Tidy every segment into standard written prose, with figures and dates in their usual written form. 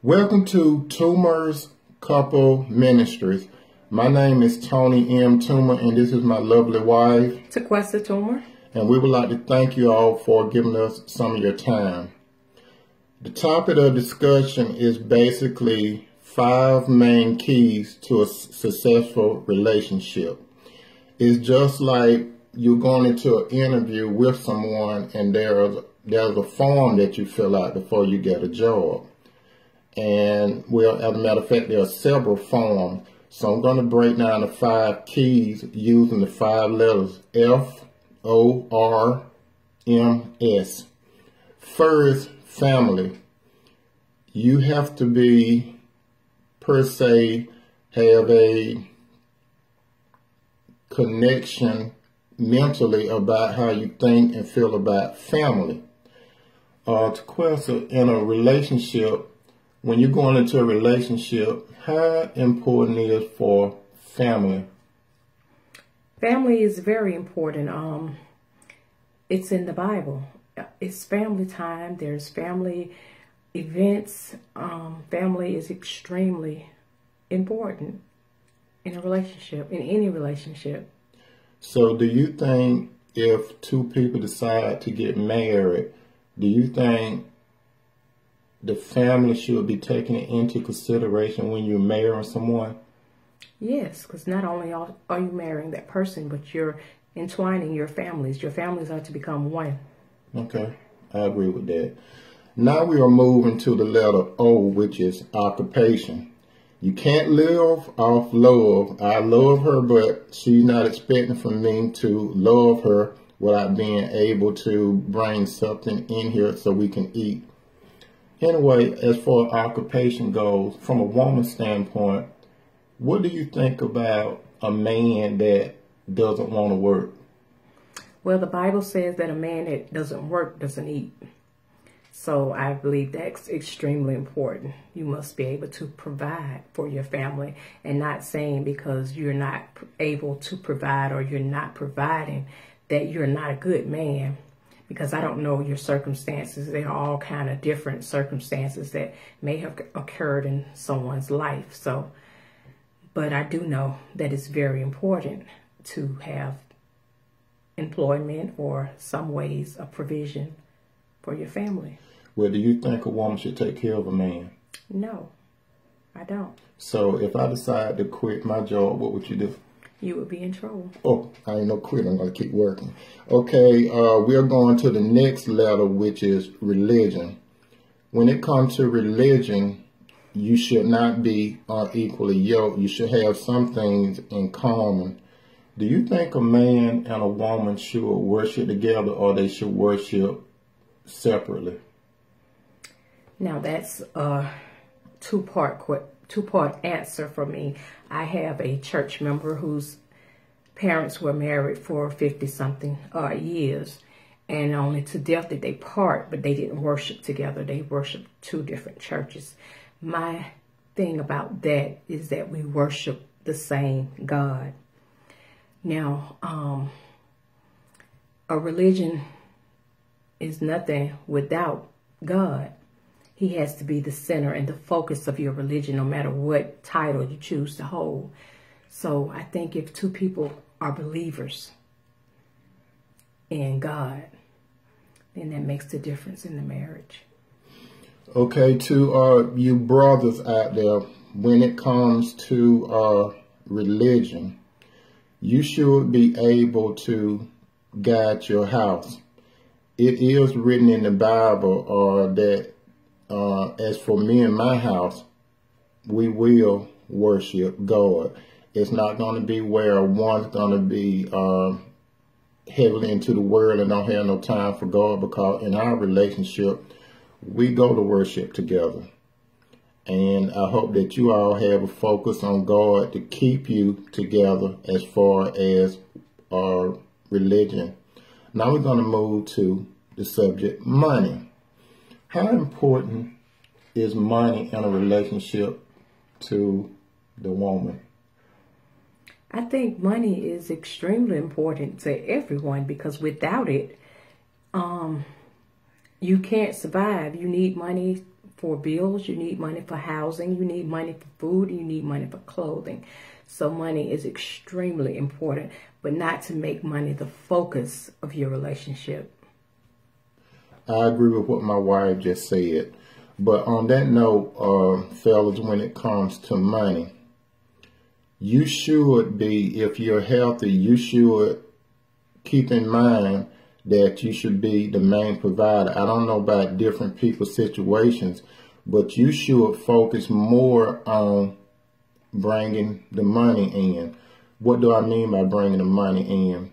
Welcome to Toomer's Couple Ministries. My name is Tony M. Toomer, and this is my lovely wife, Taqusia Toomer. And we would like to thank you all for giving us some of your time. The topic of discussion is basically 5 main keys to a successful relationship. It's just like you're going into an interview with someone and there's a form that you fill out before you get a job. And well, as a matter of fact, there are several forms. So I'm going to break down the 5 keys using the 5 letters FORMS. First, family. You have to be, per se, have a connection mentally about how you think and feel about family. Taqusia, in a relationship, when you're going into a relationship, how important it is for family? Family is very important. It's in the Bible. It's family time. There's family events. Family is extremely important in a relationship, in any relationship. So do you think if 2 people decide to get married, do you think the family should be taken into consideration when you're marrying someone? Yes, because not only are you marrying that person, but you're entwining your families. Your families are to become one. Okay, I agree with that. Now we are moving to the letter O, which is occupation. You can't live off love. I love her, but she's not expecting for me to love her without being able to bring something in here so we can eat. Anyway, as far as occupation goes, from a woman's standpoint, what do you think about a man that doesn't want to work? Well, the Bible says that a man that doesn't work doesn't eat. So I believe that's extremely important. You must be able to provide for your family, and not saying because you're not able to provide or you're not providing that you're not a good man. Because I don't know your circumstances. There are all kind of different circumstances that may have occurred in someone's life. So, but I do know that it's very important to have employment or some ways of provision for your family. Well, do you think a woman should take care of a man? No, I don't. So if I decide to quit my job, what would you do? You would be in trouble. Oh, I ain't no quit. I'm going to keep working. Okay, we're going to the next letter, which is religion. When it comes to religion, you should not be unequally yoked. You should have some things in common. Do you think a man and a woman should worship together, or they should worship separately? Now, that's a two-part answer for me. I have a church member whose parents were married for 50-something years, and only to death did they part, but they didn't worship together. They worshiped 2 different churches. My thing about that is that we worship the same God. Now, a religion is nothing without God. He has to be the center and the focus of your religion, no matter what title you choose to hold. So I think if 2 people are believers in God, then that makes the difference in the marriage. Okay, to you brothers out there, when it comes to religion, you should be able to guide your house. It is written in the Bible that as for me and my house, we will worship God. It's not going to be where one's going to be heavily into the world and don't have no time for God, because in our relationship, we go to worship together. And I hope that you all have a focus on God to keep you together as far as religion. Now we're going to move to the subject, money. How important is money in a relationship to the woman? I think money is extremely important to everyone, because without it, you can't survive. You need money for bills, you need money for housing, you need money for food, you need money for clothing. So money is extremely important, but not to make money the focus of your relationship. I agree with what my wife just said. But on that note, fellas, when it comes to money, you should be, if you're healthy, you should keep in mind that you should be the main provider. I don't know about different people's situations, but you should focus more on bringing the money in. What do I mean by bringing the money in?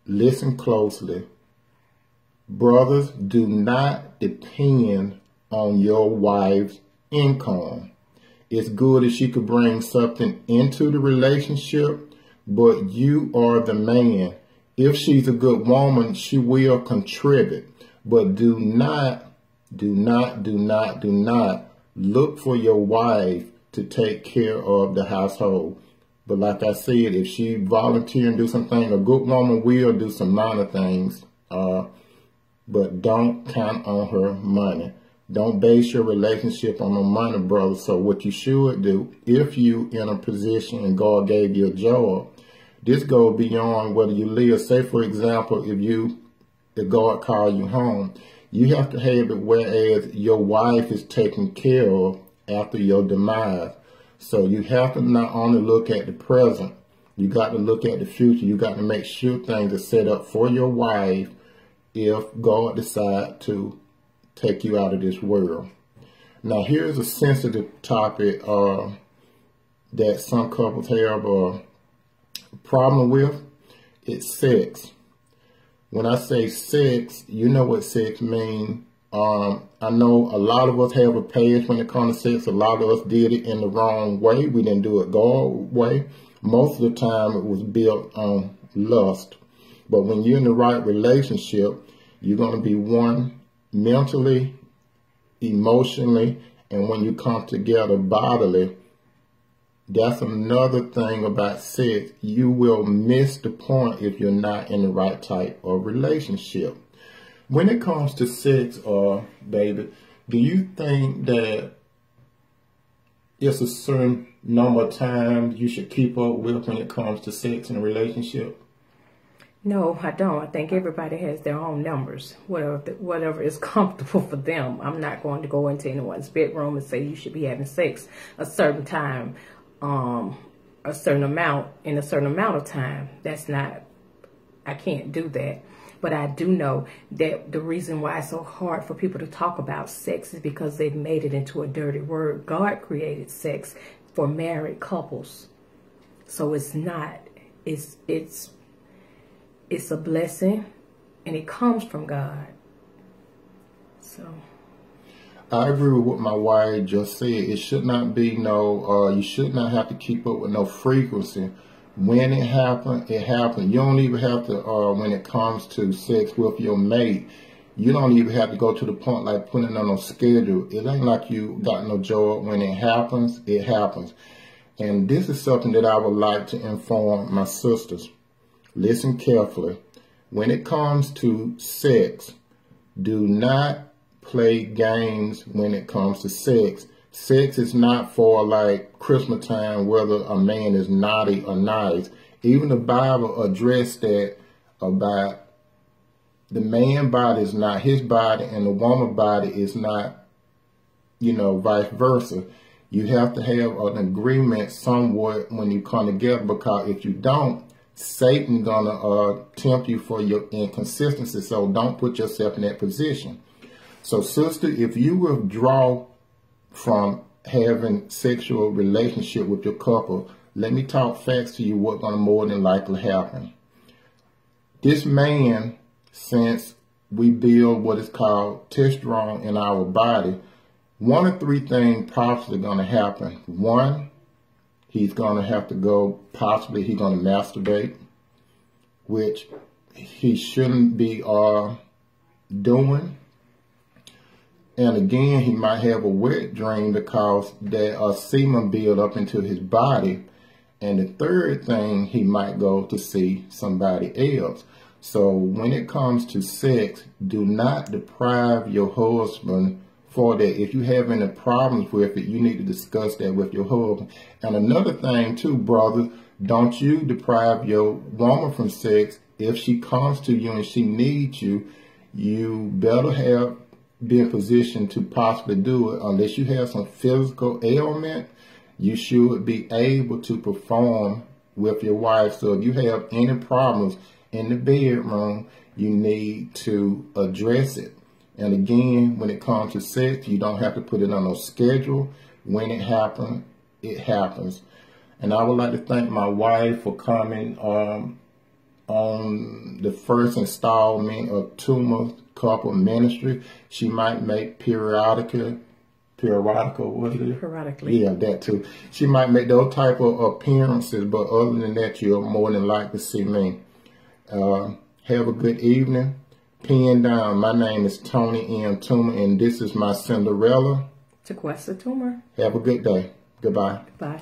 Listen closely. Brothers, do not depend on your wife's income. It's good if she could bring something into the relationship, but you are the man. If she's a good woman, she will contribute. But do not look for your wife to take care of the household. But like I said, if she volunteer and do something, a good woman will do some minor things. But don't count on her money. Don't base your relationship on the money, brother. So what you should do, if you in a position and God gave you a job, this goes beyond whether you live. Say, for example, if God called you home, you have to have it whereas your wife is taken care of after your demise. So you have to not only look at the present, you got to look at the future. You got to make sure things are set up for your wife if God decides to take you out of this world. Now, here's a sensitive topic that some couples have a problem with. It's sex. When I say sex, you know what sex means. I know a lot of us have a past when it comes to sex. A lot of us did it in the wrong way. We didn't do it God's way. Most of the time, it was built on lust. But when you're in the right relationship, you're going to be one mentally, emotionally, and when you come together bodily. That's another thing about sex. You will miss the point if you're not in the right type of relationship. When it comes to sex, baby, do you think that it's a certain number of times you should keep up with when it comes to sex in a relationship? No, I don't. I think everybody has their own numbers, whatever is comfortable for them. I'm not going to go into anyone's bedroom and say you should be having sex a certain time, a certain amount in a certain amount of time. That's not, I can't do that. But I do know that the reason why it's so hard for people to talk about sex is because they've made it into a dirty word. God created sex for married couples. So it's not, it's a blessing, and it comes from God. So I agree with what my wife just said. It should not be no, you should not have to keep up with no frequency. When it happens, it happens. You don't even have to, when it comes to sex with your mate, you don't even have to go to the point like putting it on a schedule. It ain't like you got no job. When it happens, it happens. And this is something that I would like to inform my sisters. Listen carefully. When it comes to sex, do not play games when it comes to sex. Sex is not for like Christmas time, whether a man is naughty or nice. Even the Bible addressed that about the man body is not his body and the woman body is not, vice versa. You have to have an agreement somewhat when you come together, because if you don't, Satan gonna tempt you for your inconsistency. So don't put yourself in that position. So sister, if you withdraw from having sexual relationship with your couple, let me talk facts to you what's gonna more than likely happen. This man, since we build what is called testosterone in our body, one of three things possibly gonna happen. One, he's going to have to go, possibly he's going to masturbate, which he shouldn't be doing. And again, he might have a wet dream because there semen build up into his body. And the third thing, he might go to see somebody else. So when it comes to sex, do not deprive your husband for that. If you have any problems with it, you need to discuss that with your husband. And another thing too, brothers, don't you deprive your woman from sex. If she comes to you and she needs you, you better be in position to possibly do it. Unless you have some physical ailment, you should be able to perform with your wife. So if you have any problems in the bedroom, you need to address it. And again, when it comes to sex, you don't have to put it on a schedule. When it happens, it happens. And I would like to thank my wife for coming on the first installment of Toomer Couple Ministry. She might make periodically, what is it? Periodically. Yeah, that too. She might make those type of appearances, but other than that, you're more than likely to see me. Have a good evening. Pen down. My name is Tony M. Toomer, and this is my Cinderella. Taqusia Toomer. Have a good day. Goodbye. Goodbye.